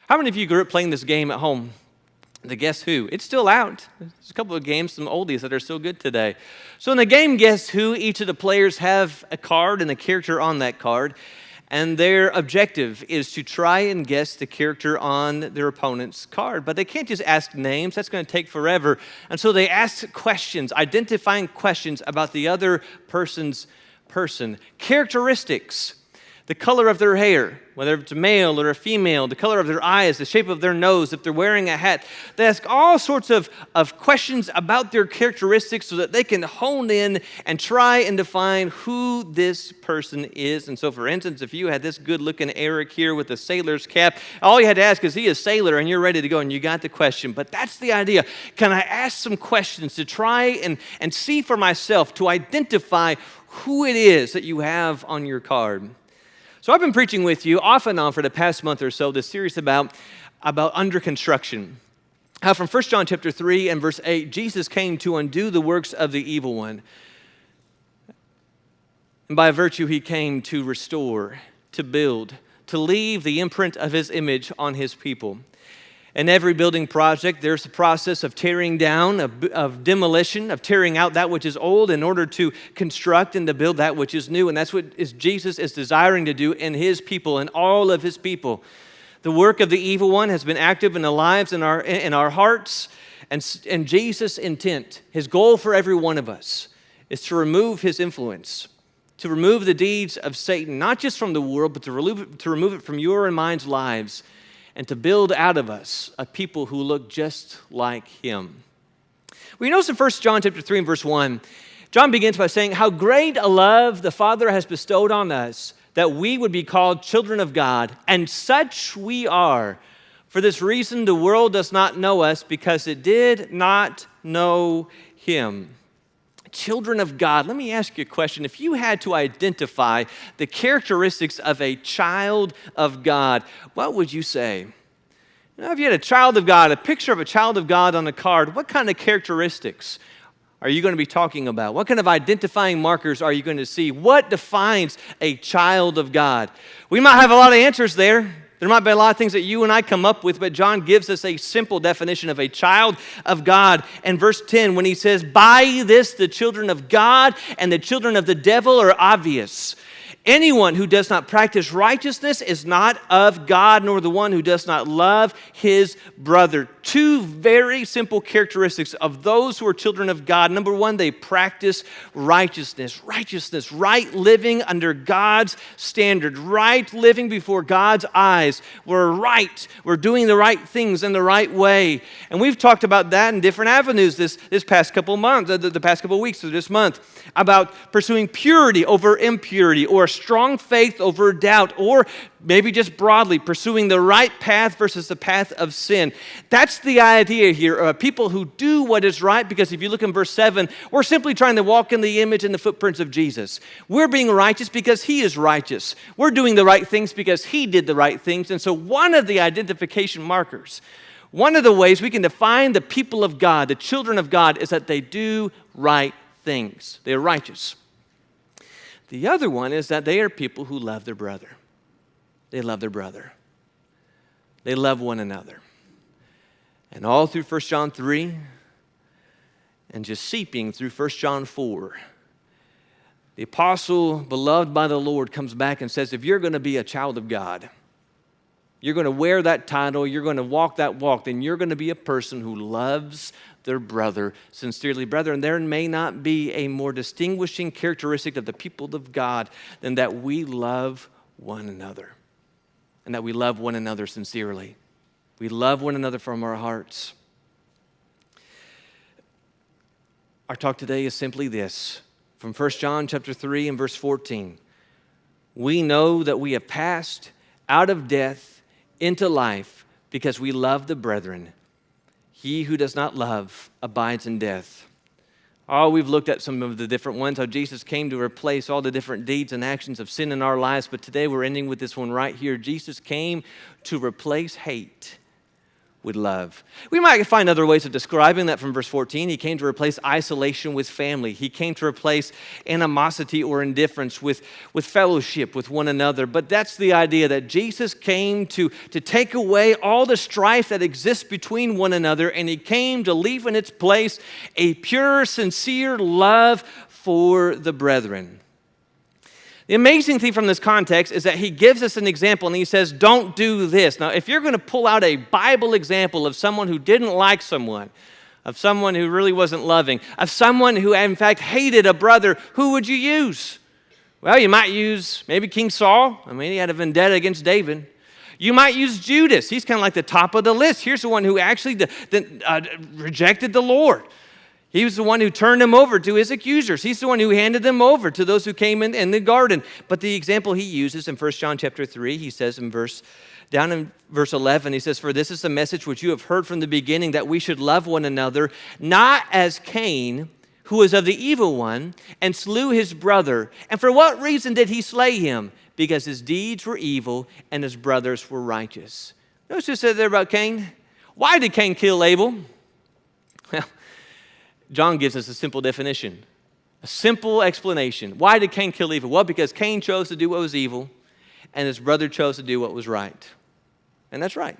How many of you grew up playing this game at home? The Guess Who. It's still out. There's a couple of games, some oldies that are still good today. So in the game Guess Who, each of the players have a card and a character on that card. And their objective is to try and guess the character on their opponent's card. But they can't just ask names. That's going to take forever. And so they ask questions, identifying questions about the other person's person. Characteristics. The color of their hair, whether it's a male or a female, the color of their eyes, the shape of their nose, if they're wearing a hat. They ask all sorts of questions about their characteristics so that they can hone in and try and define who this person is. And so, for instance, if you had this good-looking Eric here with a sailor's cap, all you had to ask is, he a sailor? And you're ready to go, and you got the question. But that's the idea. Can I ask some questions to try and see for myself, to identify who it is that you have on your card? So I've been preaching with you off and on for the past month or so this series about under construction. How from 1 John chapter 3 and verse 8, Jesus came to undo the works of the evil one. And by virtue, he came to restore, to build, to leave the imprint of his image on his people. In every building project, there's a process of tearing down, of demolition, of tearing out that which is old in order to construct and to build that which is new. And that's what Jesus is desiring to do in his people and all of his people. The work of the evil one has been active in the lives, in our hearts. And Jesus' intent, his goal for every one of us, is to remove his influence, to remove the deeds of Satan, not just from the world, but to remove it from your and mine's lives, and to build out of us a people who look just like him. Well, you notice in 1 John chapter 3 and verse 1, John begins by saying, how great a love the Father has bestowed on us, that we would be called children of God, and such we are. For this reason, the world does not know us, because it did not know him. Children of God, let me ask you a question. If you had to identify the characteristics of a child of God, what would you say? Now, if you had a child of God, a picture of a child of God on a card, what kind of characteristics are you going to be talking about? What kind of identifying markers are you going to see? What defines a child of God? We might have a lot of answers there. There might be a lot of things that you and I come up with, but John gives us a simple definition of a child of God. And verse 10, when he says, by this the children of God and the children of the devil are obvious. Anyone who does not practice righteousness is not of God, nor the one who does not love his brother. Two very simple characteristics of those who are children of God. Number one, they practice righteousness. Righteousness, right living under God's standard, right living before God's eyes. We're right. We're doing the right things in the right way. And we've talked about that in different avenues this past couple months, the past couple weeks of this month, about pursuing purity over impurity, or strong faith over doubt, or maybe just broadly pursuing the right path versus the path of sin. That's the idea here. People who do what is right, because if you look in verse 7, we're simply trying to walk in the image and the footprints of Jesus. We're being righteous because he is righteous. We're doing the right things because he did the right things. And so one of the identification markers, one of the ways we can define the people of God, the children of God, is that they do right things. They are righteous. The other one is that they are people who love their brother. They love their brother. They love one another. And all through 1 John 3 and just seeping through 1 John 4, the apostle, beloved by the Lord, comes back and says, if you're going to be a child of God, you're going to wear that title, you're going to walk that walk, then you're going to be a person who loves their brother sincerely. Brethren, there may not be a more distinguishing characteristic of the people of God than that we love one another, and that we love one another sincerely. We love one another from our hearts. Our talk today is simply this, from 1 John chapter 3 and verse 14. We know that we have passed out of death into life because we love the brethren. He who does not love abides in death. Oh, we've looked at some of the different ones, how Jesus came to replace all the different deeds and actions of sin in our lives, but today we're ending with this one right here. Jesus came to replace hate with love. We might find other ways of describing that from verse 14. He came to replace isolation with family. He came to replace animosity or indifference with fellowship with one another. But that's the idea, that Jesus came to take away all the strife that exists between one another, and he came to leave in its place a pure, sincere love for the brethren. The amazing thing from this context is that he gives us an example and he says, don't do this. Now, if you're going to pull out a Bible example of someone who didn't like someone, of someone who really wasn't loving, of someone who in fact hated a brother, who would you use? Well, you might use maybe King Saul. I mean, he had a vendetta against David. You might use Judas. He's kind of like the top of the list. Here's the one who actually rejected the Lord. He was the one who turned him over to his accusers. He's the one who handed them over to those who came in the garden. But the example he uses in 1 John chapter 3, he says down in verse 11, he says, "For this is the message which you have heard from the beginning, that we should love one another, not as Cain, who was of the evil one, and slew his brother. And for what reason did he slay him? Because his deeds were evil, and his brothers were righteous." Notice what it said there about Cain. Why did Cain kill Abel? Well, John gives us a simple definition, a simple explanation. Why did Cain kill evil? Well, because Cain chose to do what was evil, and his brother chose to do what was right. And that's right.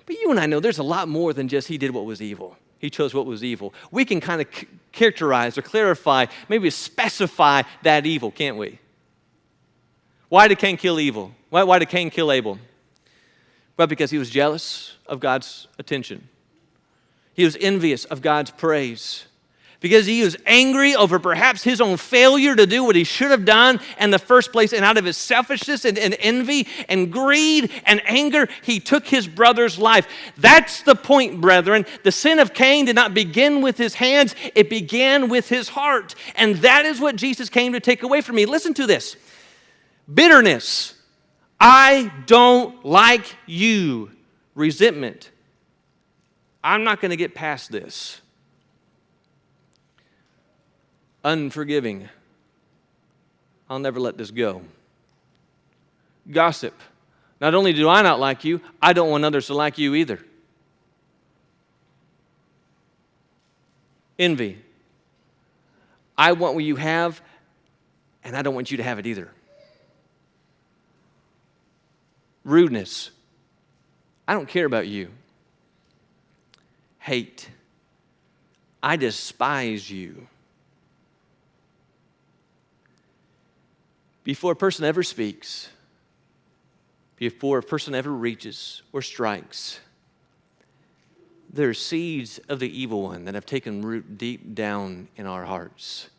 But you and I know there's a lot more than just he did what was evil. He chose what was evil. We can kind of characterize or clarify, maybe specify that evil, can't we? Why did Cain kill evil? Why did Cain kill Abel? Well, because he was jealous of God's attention. He was envious of God's praise, because he was angry over perhaps his own failure to do what he should have done in the first place. And out of his selfishness and envy and greed and anger, he took his brother's life. That's the point, brethren. The sin of Cain did not begin with his hands. It began with his heart. And that is what Jesus came to take away from me. Listen to this. Bitterness. I don't like you. Resentment. I'm not going to get past this. Unforgiving. I'll never let this go. Gossip. Not only do I not like you, I don't want others to like you either. Envy. I want what you have, and I don't want you to have it either. Rudeness. I don't care about you. Hate. I despise you. Before a person ever speaks, before a person ever reaches or strikes, there are seeds of the evil one that have taken root deep down in our hearts.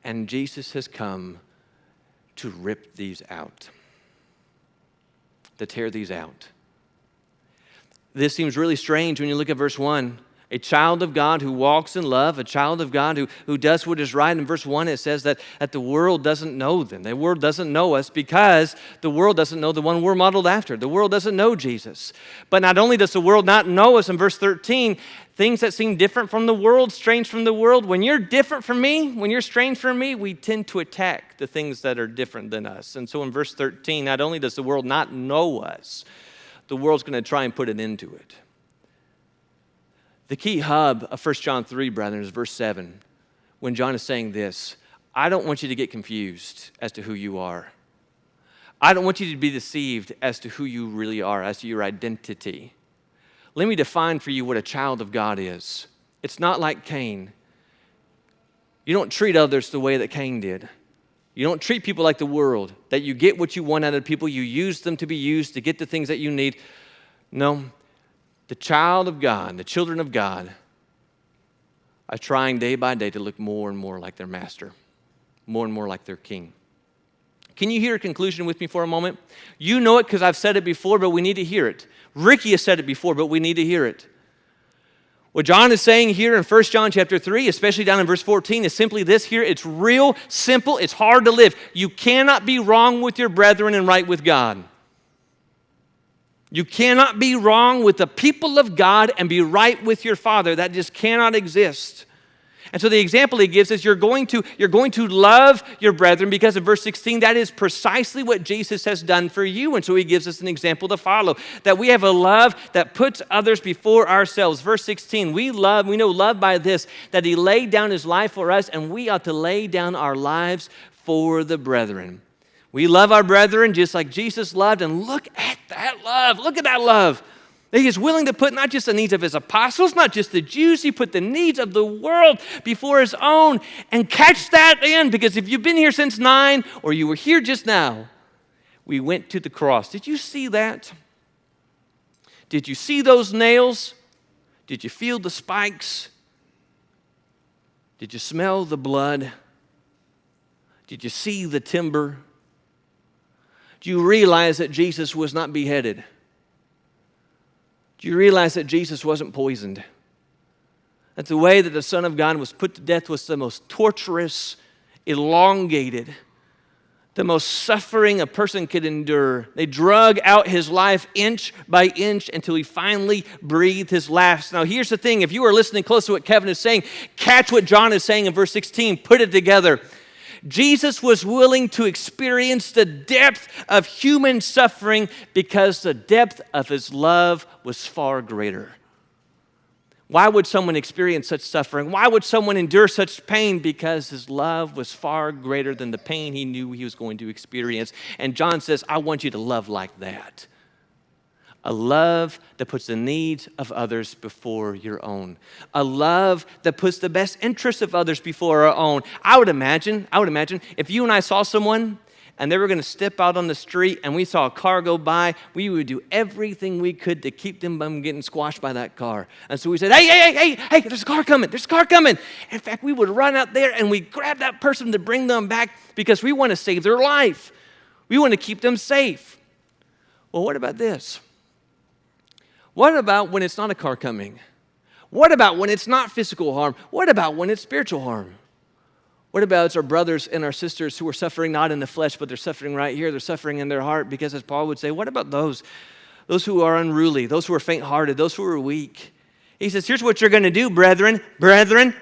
And Jesus has come to rip these out, to tear these out. This seems really strange when you look at verse 1. A child of God who walks in love, a child of God who does what is right. In verse 1, it says that the world doesn't know them. The world doesn't know us because the world doesn't know the one we're modeled after. The world doesn't know Jesus. But not only does the world not know us, in verse 13, things that seem different from the world, strange from the world. When you're different from me, when you're strange from me, we tend to attack the things that are different than us. And so in verse 13, not only does the world not know us, the world's going to try and put an end to it. The key hub of 1 John 3, brethren, is verse 7, when John is saying this: I don't want you to get confused as to who you are. I don't want you to be deceived as to who you really are, as to your identity. Let me define for you what a child of God is. It's not like Cain. You don't treat others the way that Cain did. You don't treat people like the world, that you get what you want out of people, you use them to be used to get the things that you need. No. The child of God, the children of God, are trying day by day to look more and more like their master, more and more like their king. Can you hear a conclusion with me for a moment? You know it because I've said it before, but we need to hear it. Ricky has said it before, but we need to hear it. What John is saying here in 1 John chapter 3, especially down in verse 14, is simply this here. It's real simple. It's hard to live. You cannot be wrong with your brethren and right with God. You cannot be wrong with the people of God and be right with your Father. That just cannot exist. And so the example he gives is you're going to love your brethren, because in verse 16, that is precisely what Jesus has done for you. And so he gives us an example to follow, that we have a love that puts others before ourselves. Verse 16, we know love by this, that he laid down his life for us, and we ought to lay down our lives for the brethren. We love our brethren just like Jesus loved, and look at that love. Look at that love. He is willing to put not just the needs of his apostles, not just the Jews, he put the needs of the world before his own. And catch that in, because if you've been here since 9 or you were here just now, we went to the cross. Did you see that? Did you see those nails? Did you feel the spikes? Did you smell the blood? Did you see the timber? Do you realize that Jesus was not beheaded? Do you realize that Jesus wasn't poisoned? That the way that the Son of God was put to death was the most torturous, elongated, the most suffering a person could endure. They drug out his life inch by inch until he finally breathed his last. Now here's the thing, if you are listening close to what Kevin is saying, catch what John is saying in verse 16, put it together. Jesus was willing to experience the depth of human suffering because the depth of his love was far greater. Why would someone experience such suffering? Why would someone endure such pain? Because his love was far greater than the pain he knew he was going to experience. And John says, I want you to love like that. A love that puts the needs of others before your own. A love that puts the best interests of others before our own. I would imagine if you and I saw someone and they were going to step out on the street and we saw a car go by, we would do everything we could to keep them from getting squashed by that car. And so we said, hey, there's a car coming. In fact, we would run out there and we'd grab that person to bring them back because we want to save their life. We want to keep them safe. Well, what about this? What about when it's not a car coming? What about when it's not physical harm? What about when it's spiritual harm? What about it's our brothers and our sisters who are suffering not in the flesh, but they're suffering right here. They're suffering in their heart because, as Paul would say, what about those who are unruly, those who are faint-hearted, those who are weak? He says, here's what you're going to do, brethren,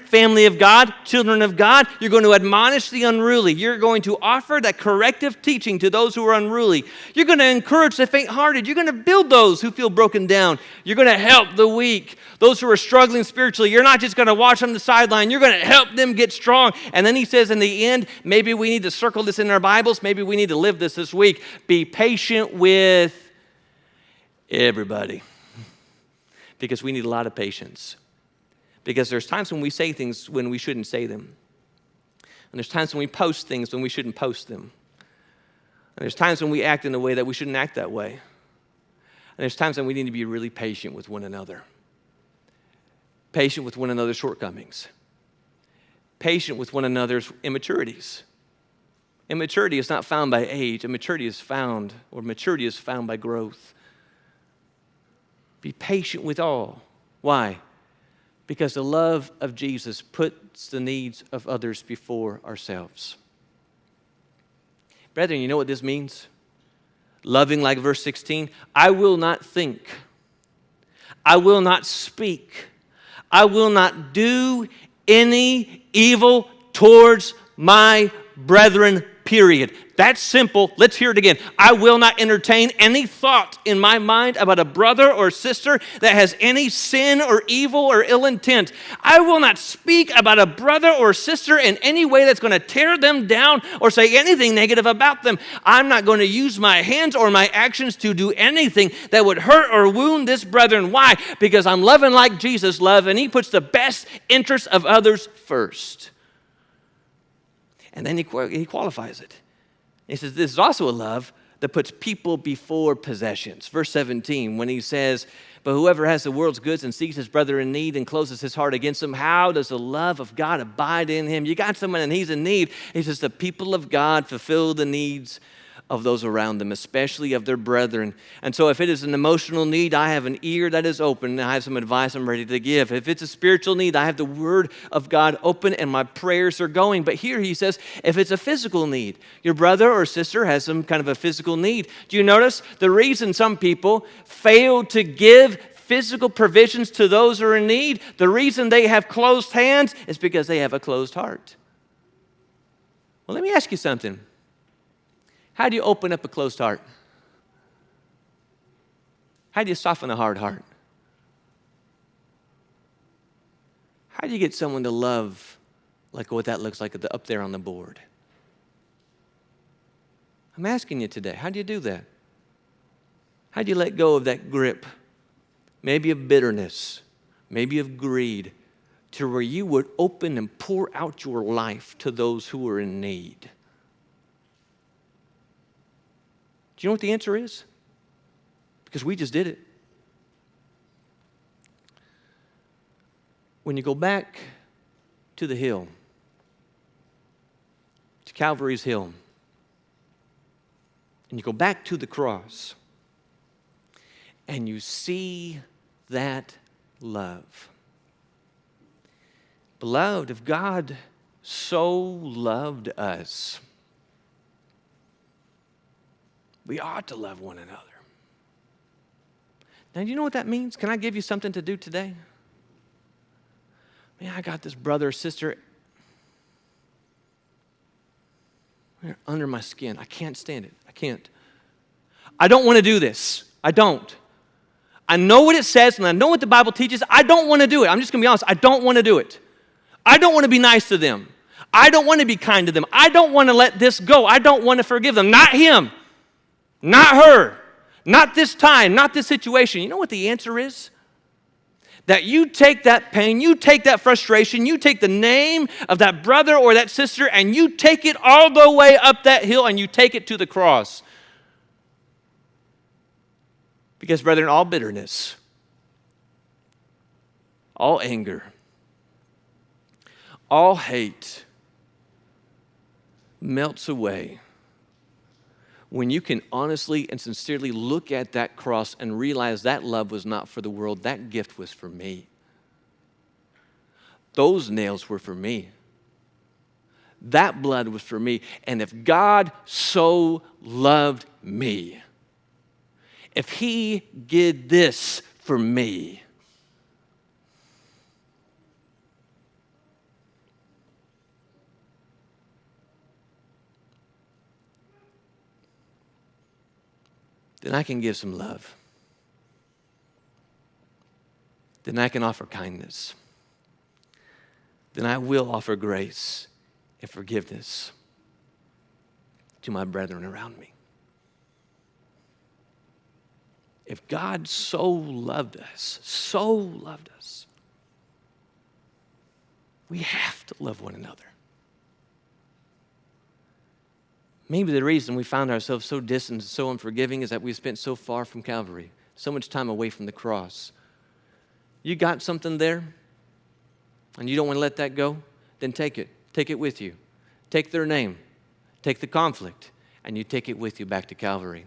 family of God, children of God. You're going to admonish the unruly. You're going to offer that corrective teaching to those who are unruly. You're going to encourage the faint-hearted. You're going to build those who feel broken down. You're going to help the weak, those who are struggling spiritually. You're not just going to watch on the sideline. You're going to help them get strong. And then he says in the end, maybe we need to circle this in our Bibles. Maybe we need to live this week. Be patient with everybody. Because we need a lot of patience. Because there's times when we say things when we shouldn't say them. And there's times when we post things when we shouldn't post them. And there's times when we act in a way that we shouldn't act that way. And there's times when we need to be really patient with one another. Patient with one another's shortcomings. Patient with one another's immaturities. Immaturity is not found by age. Maturity is found by growth. Be patient with all. Why? Because the love of Jesus puts the needs of others before ourselves. Brethren, you know what this means? Loving like verse 16. I will not think. I will not speak. I will not do any evil towards my brethren, period. That's simple. Let's hear it again. I will not entertain any thought in my mind about a brother or sister that has any sin or evil or ill intent. I will not speak about a brother or sister in any way that's going to tear them down or say anything negative about them. I'm not going to use my hands or my actions to do anything that would hurt or wound this brethren. Why? Because I'm loving like Jesus loved, and he puts the best interests of others first. And then he qualifies it. He says, this is also a love that puts people before possessions. Verse 17, when he says, but whoever has the world's goods and sees his brother in need and closes his heart against him, how does the love of God abide in him? You got someone and he's in need. He says, the people of God fulfill the needs of those around them, especially of their brethren. And so if it is an emotional need, I have an ear that is open, and I have some advice I'm ready to give. If it's a spiritual need, I have the word of God open, and my prayers are going. But here he says, if it's a physical need, your brother or sister has some kind of a physical need. Do you notice the reason some people fail to give physical provisions to those who are in need. The reason they have closed hands is because they have a closed heart. Well, let me ask you something. How do you open up a closed heart? How do you soften a hard heart? How do you get someone to love like what that looks like up there on the board? I'm asking you today, how do you do that? How do you let go of that grip, maybe of bitterness, maybe of greed, to where you would open and pour out your life to those who are in need? Do you know what the answer is? Because we just did it. When you go back to the hill, to Calvary's hill, and you go back to the cross, and you see that love. Beloved, if God so loved us, we ought to love one another. Now, do you know what that means? Can I give you something to do today? Man, I got this brother or sister, they're under my skin. I can't stand it. I can't. I don't want to do this. I don't. I know what it says and I know what the Bible teaches. I don't want to do it. I'm just going to be honest. I don't want to do it. I don't want to be nice to them. I don't want to be kind to them. I don't want to let this go. I don't want to forgive them. Not him. Not her. Not this time. Not this situation. You know what the answer is? That you take that pain, you take that frustration, you take the name of that brother or that sister, and you take it all the way up that hill and you take it to the cross. Because, brethren, all bitterness, all anger, all hate melts away when you can honestly and sincerely look at that cross and realize that love was not for the world, that gift was for me. Those nails were for me. That blood was for me. And if God so loved me, if He did this for me, then I can give some love. Then I can offer kindness. Then I will offer grace and forgiveness to my brethren around me. If God so loved us, we have to love one another. Maybe the reason we found ourselves so distant and so unforgiving is that we spent so far from Calvary, so much time away from the cross. You got something there, and you don't want to let that go? Then take it. Take it with you. Take their name. Take the conflict, and you take it with you back to Calvary.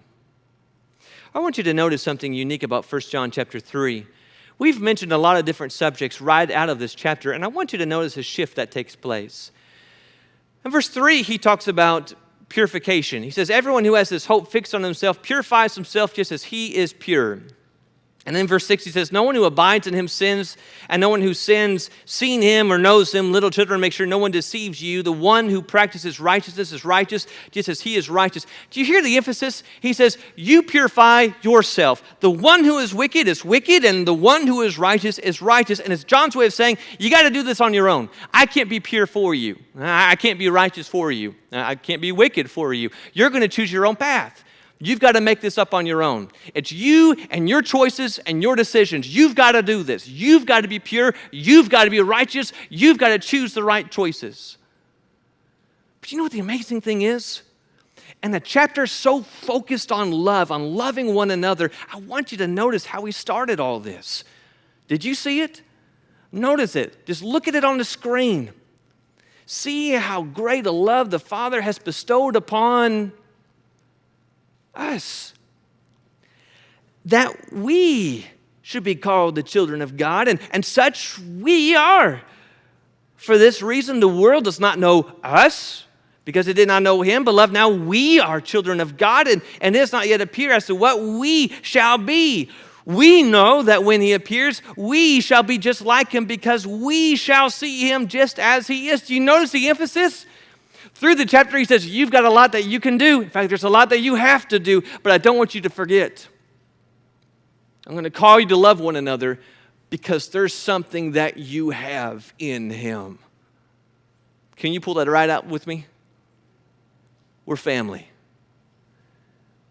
I want you to notice something unique about 1 John chapter 3. We've mentioned a lot of different subjects right out of this chapter, and I want you to notice a shift that takes place. In verse 3, he talks about purification. He says, everyone who has this hope fixed on himself purifies himself just as he is pure. And then verse 6, he says, no one who abides in him sins, and no one who sins seen him or knows him. Little children, make sure no one deceives you. The one who practices righteousness is righteous, just as he is righteous. Do you hear the emphasis? He says, you purify yourself. The one who is wicked, and the one who is righteous is righteous. And it's John's way of saying, you got to do this on your own. I can't be pure for you. I can't be righteous for you. I can't be wicked for you. You're going to choose your own path. You've got to make this up on your own. It's you and your choices and your decisions. You've got to do this. You've got to be pure. You've got to be righteous. You've got to choose the right choices. But you know what the amazing thing is? And the chapter is so focused on love, on loving one another. I want you to notice how he started all this. Did you see it? Notice it. Just look at it on the screen. See how great a love the Father has bestowed upon us, that we should be called the children of God, and such we are. For this reason, the world does not know us, because it did not know him. Beloved, now we are children of God, and it does not yet appear as to what we shall be. We know that when he appears, we shall be just like him because we shall see him just as he is. Do you notice the emphasis? Through the chapter, he says, you've got a lot that you can do. In fact, there's a lot that you have to do, but I don't want you to forget. I'm going to call you to love one another because there's something that you have in him. Can you pull that right out with me? We're family.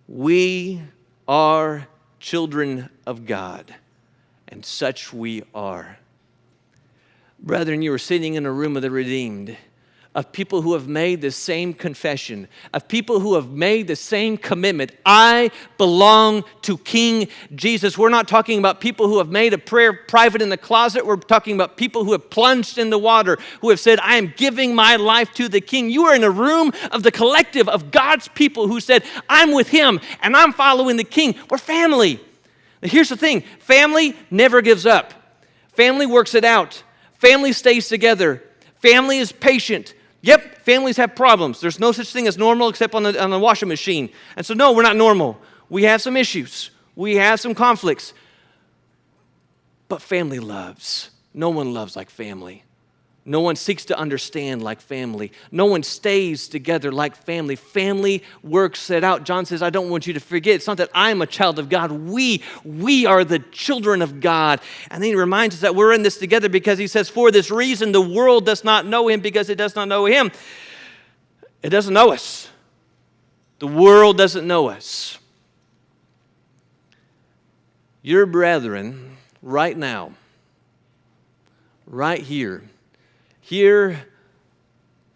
We are children of God, and such we are. Brethren, you are sitting in a room of the redeemed, of people who have made the same confession, of people who have made the same commitment. I belong to King Jesus. We're not talking about people who have made a prayer private in the closet. We're talking about people who have plunged in the water, who have said, I am giving my life to the King. You are in a room of the collective of God's people who said, I'm with him and I'm following the King. We're family. Now, here's the thing. Family never gives up. Family works it out. Family stays together. Family is patient. Yep, families have problems. There's no such thing as normal except on the washing machine. And so, no, we're not normal. We have some issues. We have some conflicts. But family loves. No one loves like family. No one seeks to understand like family. No one stays together like family. Family works it out. John says, I don't want you to forget. It's not that I'm a child of God. We are the children of God. And then he reminds us that we're in this together because he says, for this reason, the world does not know him because it does not know him. It doesn't know us. The world doesn't know us. Your brethren, right now, right here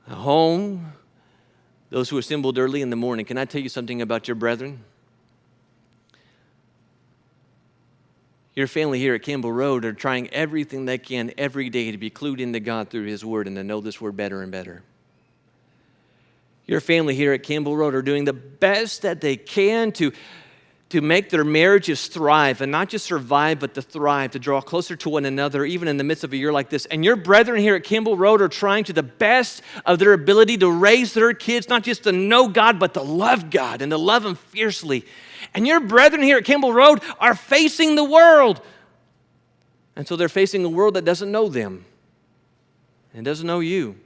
at home, those who assembled early in the morning, can I tell you something about your brethren? Your family here at Campbell Road are trying everything they can every day to be clued into God through his word and to know this word better and better. Your family here at Campbell Road are doing the best that they can to make their marriages thrive, and not just survive, but to thrive, to draw closer to one another, even in the midst of a year like this. And your brethren here at Campbell Road are trying to the best of their ability to raise their kids, not just to know God, but to love God and to love him fiercely. And your brethren here at Campbell Road are facing the world. And so they're facing a world that doesn't know them and doesn't know you.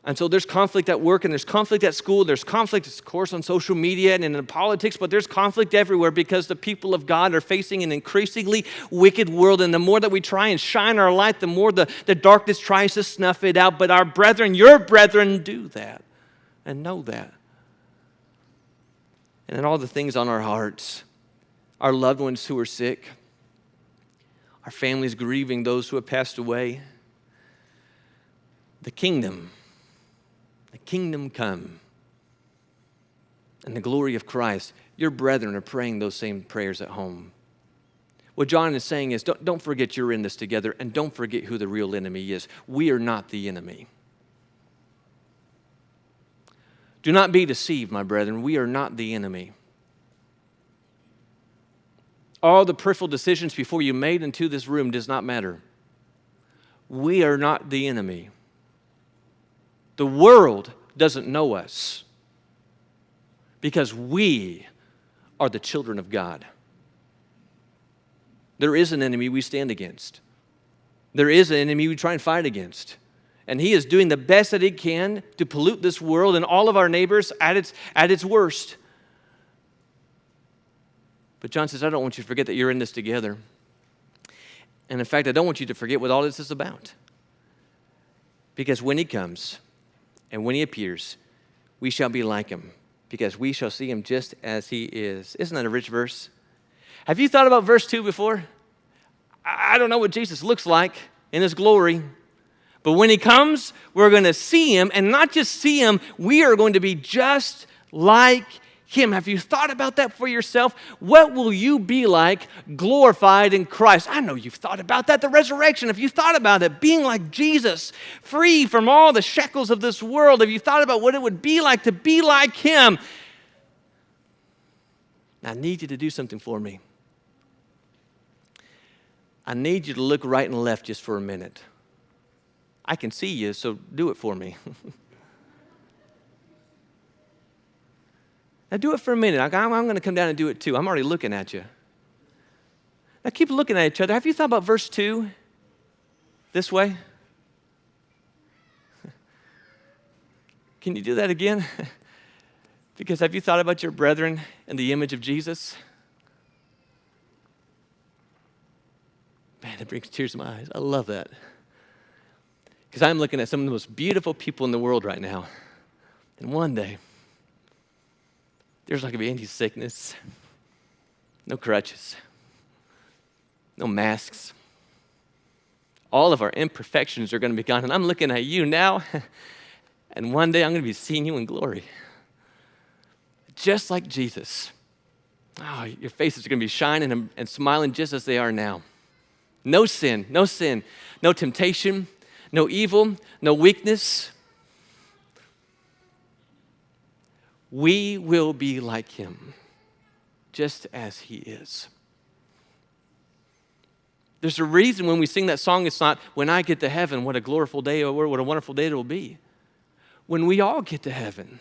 And so there's conflict at work, and there's conflict at school, there's conflict, of course, on social media and in politics, but there's conflict everywhere because the people of God are facing an increasingly wicked world, and the more that we try and shine our light, the more the darkness tries to snuff it out. But our brethren, your brethren, do that and know that. And then all the things on our hearts, our loved ones who are sick, our families grieving those who have passed away, the kingdom come, and the glory of Christ. Your brethren are praying those same prayers at home. What John is saying is, don't forget you're in this together, and don't forget who the real enemy is. We are not the enemy. Do not be deceived, my brethren. We are not the enemy. All the peripheral decisions before you made into this room does not matter. We are not the enemy. The world doesn't know us because we are the children of God. There is an enemy we stand against. There is an enemy we try and fight against. And he is doing the best that he can to pollute this world and all of our neighbors at its worst. But John says, I don't want you to forget that you're in this together. And in fact, I don't want you to forget what all this is about. Because when he comes, and when he appears, we shall be like him, because we shall see him just as he is. Isn't that a rich verse? Have you thought about verse 2 before? I don't know what Jesus looks like in his glory, but when he comes, we're going to see him, and not just see him, we are going to be just like him. Have you thought about that for yourself? What will you be like glorified in Christ? I know you've thought about that, the resurrection. Have you thought about it, being like Jesus, free from all the shackles of this world? Have you thought about what it would be like to be like him? I need you to do something for me. I need you to look right and left just for a minute. I can see you, so do it for me. Now do it for a minute. I'm going to come down and do it too. I'm already looking at you. Now keep looking at each other. Have you thought about verse 2 this way? Can you do that again? Because have you thought about your brethren in the image of Jesus? Man, that brings tears to my eyes. I love that. Because I'm looking at some of the most beautiful people in the world right now. And one day, there's not going to be any sickness, no crutches, no masks. All of our imperfections are going to be gone. And I'm looking at you now, and one day I'm going to be seeing you in glory. Just like Jesus. Oh, your faces are going to be shining and smiling just as they are now. No sin, no temptation, no evil, no weakness. We will be like him, just as he is. There's a reason when we sing that song, it's not, when I get to heaven, what a gloriful day, or what a wonderful day it will be. When we all get to heaven.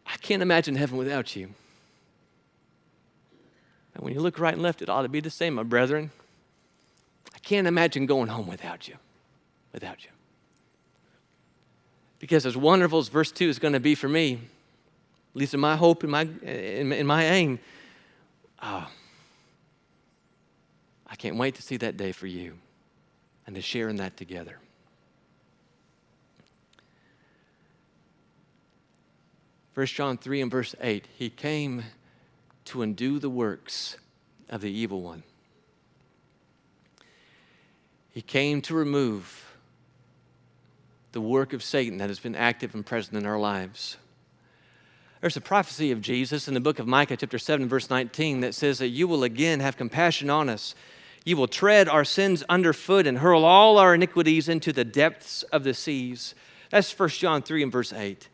I can't imagine heaven without you. And when you look right and left, it ought to be the same, my brethren. I can't imagine going home without you. Without you. Because as wonderful as verse 2 is going to be for me, at least in my hope, in my aim, I can't wait to see that day for you and to share in that together. First John 3 and verse 8, he came to undo the works of the evil one. He came to remove the work of Satan that has been active and present in our lives. There's a prophecy of Jesus in the book of Micah, chapter 7, verse 19, that says that you will again have compassion on us. You will tread our sins underfoot and hurl all our iniquities into the depths of the seas. That's 1 John 3 and verse 8.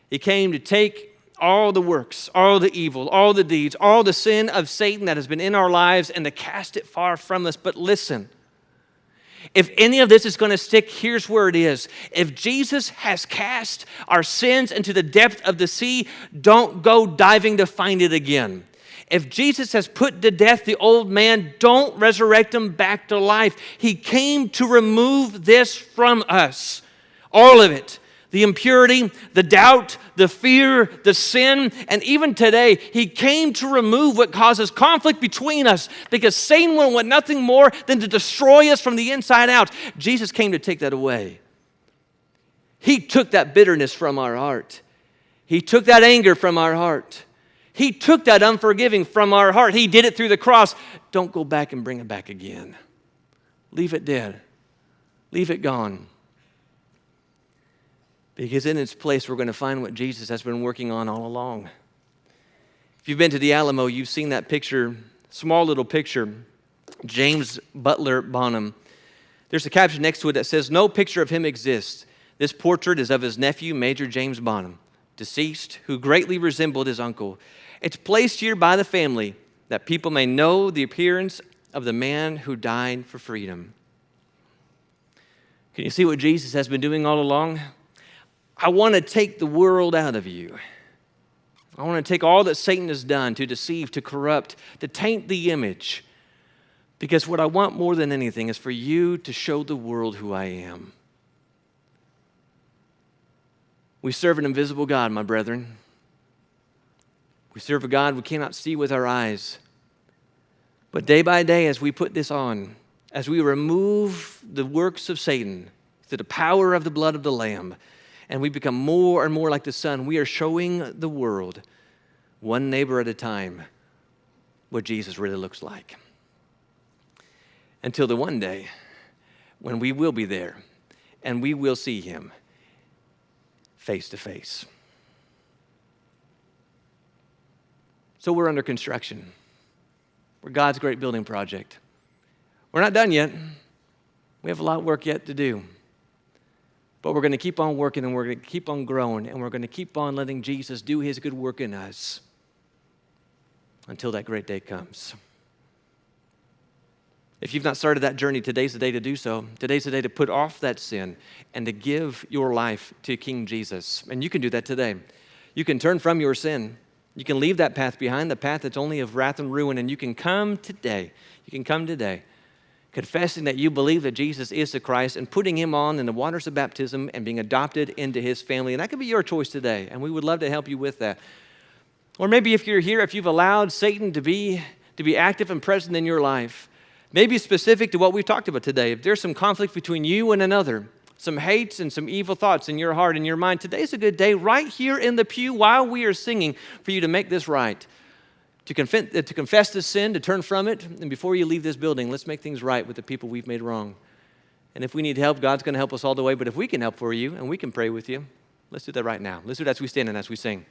He came to take all the works, all the evil, all the deeds, all the sin of Satan that has been in our lives and to cast it far from us. But listen, if any of this is going to stick, here's where it is. If Jesus has cast our sins into the depth of the sea, don't go diving to find it again. If Jesus has put to death the old man, don't resurrect him back to life. He came to remove this from us. All of it. The impurity, the doubt, the fear, the sin, and even today, he came to remove what causes conflict between us because Satan will want nothing more than to destroy us from the inside out. Jesus came to take that away. He took that bitterness from our heart. He took that anger from our heart. He took that unforgiving from our heart. He did it through the cross. Don't go back and bring it back again. Leave it dead. Leave it gone. Because in its place, we're going to find what Jesus has been working on all along. If you've been to the Alamo, you've seen that picture, small little picture, James Butler Bonham. There's a caption next to it that says, "No picture of him exists. This portrait is of his nephew, Major James Bonham, deceased, who greatly resembled his uncle. It's placed here by the family that people may know the appearance of the man who died for freedom." Can you see what Jesus has been doing all along? I want to take the world out of you. I want to take all that Satan has done to deceive, to corrupt, to taint the image. Because what I want more than anything is for you to show the world who I am. We serve an invisible God, my brethren. We serve a God we cannot see with our eyes. But day by day, as we put this on, as we remove the works of Satan through the power of the blood of the Lamb, and we become more and more like the Son, we are showing the world, one neighbor at a time, what Jesus really looks like. Until the one day when we will be there and we will see him face to face. So we're under construction. We're God's great building project. We're not done yet. We have a lot of work yet to do. But we're going to keep on working, and we're going to keep on growing, and we're going to keep on letting Jesus do his good work in us until that great day comes. If you've not started that journey, today's the day to do so. Today's the day to put off that sin and to give your life to King Jesus. And you can do that today. You can turn from your sin. You can leave that path behind, the path that's only of wrath and ruin, and you can come today. You can come today confessing that you believe that Jesus is the Christ and putting him on in the waters of baptism and being adopted into his family. And that could be your choice today, and we would love to help you with that. Or maybe if you're here, if you've allowed Satan to be active and present in your life, maybe specific to what we've talked about today, if there's some conflict between you and another, some hates and some evil thoughts in your heart and your mind, today's a good day right here in the pew while we are singing for you to make this right. To confess this sin, to turn from it, and before you leave this building, let's make things right with the people we've made wrong. And if we need help, God's going to help us all the way, but if we can help for you and we can pray with you, let's do that right now. Let's do that as we stand and as we sing.